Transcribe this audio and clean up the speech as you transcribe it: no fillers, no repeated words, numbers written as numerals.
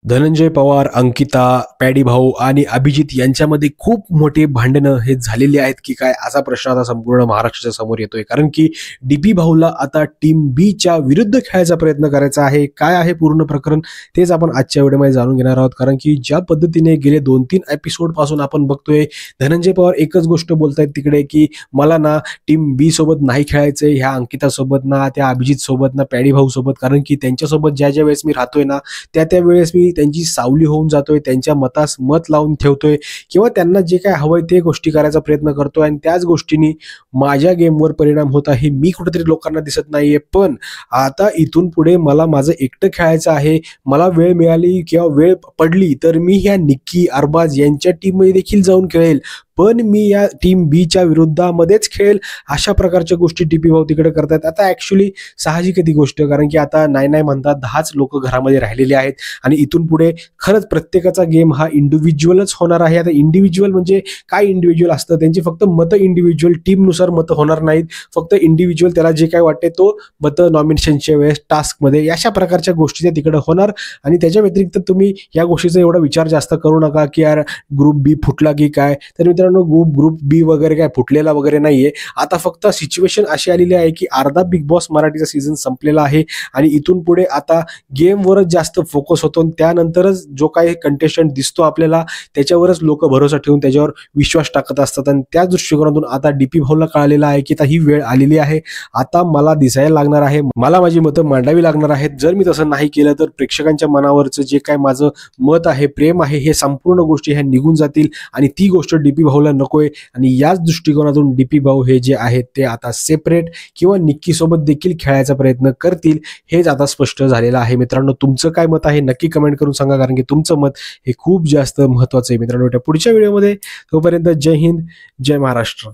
Dhananjay Pawar, Ankita, paddy भाऊ आणि अभिजित यांच्यामध्ये खूप मोठे भांडणं हे झालेली आहेत की काय, असा प्रश्न आता संपूर्ण महाराष्ट्राच्या समोर येतोय. कारण की डीपी भाऊला आता टीम बी च्या विरुद्ध खेळायचा प्रयत्न करायचा आहे. काय आहे पूर्ण प्रकरण तेच आपण आजच्या व्हिडिओमध्ये जाणून घेणार आहोत. कारण की ज्या पद्धतीने गेले 2-3 एपिसोड पासून आपण बघतोय, धनंजय पवार एकच गोष्ट बोलतायत तिकडे की मला ना टीम बी सोबत नाही खेळायचंय, ह्या अंकिता सोबत ना, त्या अभिजित सोबत ना, पॅडी भाऊ सोबत. कारण की त्यांच्यासोबत ज्या ज्या वेळेस मी राहतोय ना, त्या वेळेस मी त्यांची सावली होऊन जातोय, त्यांच्या मतास मत लावून ठेवतोय किंवा त्यांना जे काय हवंय ते गोष्टी करायचा प्रयत्न करतोय आणि त्याच गोष्टींनी माझ्या गेमवर परिणाम होत आहे. मी कुठेतरी लोकांना दिसत नाहीये, पण आता इथून पुढे मला माझं एकटं खेळायचं आहे. मला वेळ मिळाली किंवा वेळ पडली तर मी ह्या निक्की, अरबाज यांच्या टीममध्ये देखील जाऊन खेळेल, पण मी या टीम बी च्या विरुद्धामध्येच खेळेल. अशा प्रकारच्या गोष्टी टीपी भाऊ तिकडे करतात. आता ऍक्च्युली साहजिक ती गोष्ट, कारण की आता नाही म्हणतात 10च लोक घरामध्ये राहिलेले आहेत आणि इथून पुढे खरंच प्रत्येकाचा गेम हा इंडिव्हिज्युअलच होणार आहे. आता इंडिव्हिज्युअल म्हणजे काय, इंडिव्हिज्युअल असतं त्यांची फक्त मतं, इंडिव्हिज्युअल टीमनुसार मतं होणार नाहीत. फक्त इंडिव्हिज्युअल त्याला जे काय वाटते तो मतं नॉमिनेशनच्या वेळेस टास्कमध्ये अशा प्रकारच्या गोष्टी त्या तिकडे होणार. आणि त्याच्या व्यतिरिक्त तुम्ही या गोष्टीचा एवढा विचार जास्त करू नका की यार ग्रुप बी फुटला की काय. तर मित्रांनो, ग्रुप बी वगैरे काय फुटलेला वगैरे नाहीये. आता फक्त सिच्युएशन अशी आलेली आहे की अर्धा बिग बॉस मराठीचा सीझन संपलेला आहे आणि इथून पुढे आता गेमवरच जास्त फोकस होतो. त्यानंतरच जो काही कंटेस्टंट दिसतो आपल्याला त्याच्यावरच लोक भरोसा ठेवून त्याच्यावर विश्वास टाकत असतात. आणि त्या दृष्टिकोनातून आता डीपी भाऊला कळालेलं आहे की आता ही वेळ आलेली आहे, आता मला दिसायला लागणार आहे, मला माझी मतं मांडावी लागणार आहेत. जर मी तसं नाही केलं तर प्रेक्षकांच्या मनावरचं जे काय माझं मत आहे, प्रेम आहे, हे संपूर्ण गोष्टी ह्या निघून जातील आणि ती गोष्ट डीपी भाऊला नकोय. आणि याच दृष्टिकोनातून डीपी भाऊ हे जे आहेत ते आता सेपरेट किंवा निक्की सोबत देखील खेळायचा प्रयत्न करतील, हेच आता स्पष्ट झालेलं आहे. मित्रांनो, तुमचं काय मत आहे नक्की कमेंट करून सांगा, कारण की तुमचं मत हे खूप जास्त महत्त्वाचं आहे. मित्रांनो, पुढच्या व्हिडिओमध्ये तोपर्यंत जय हिंद, जय महाराष्ट्र.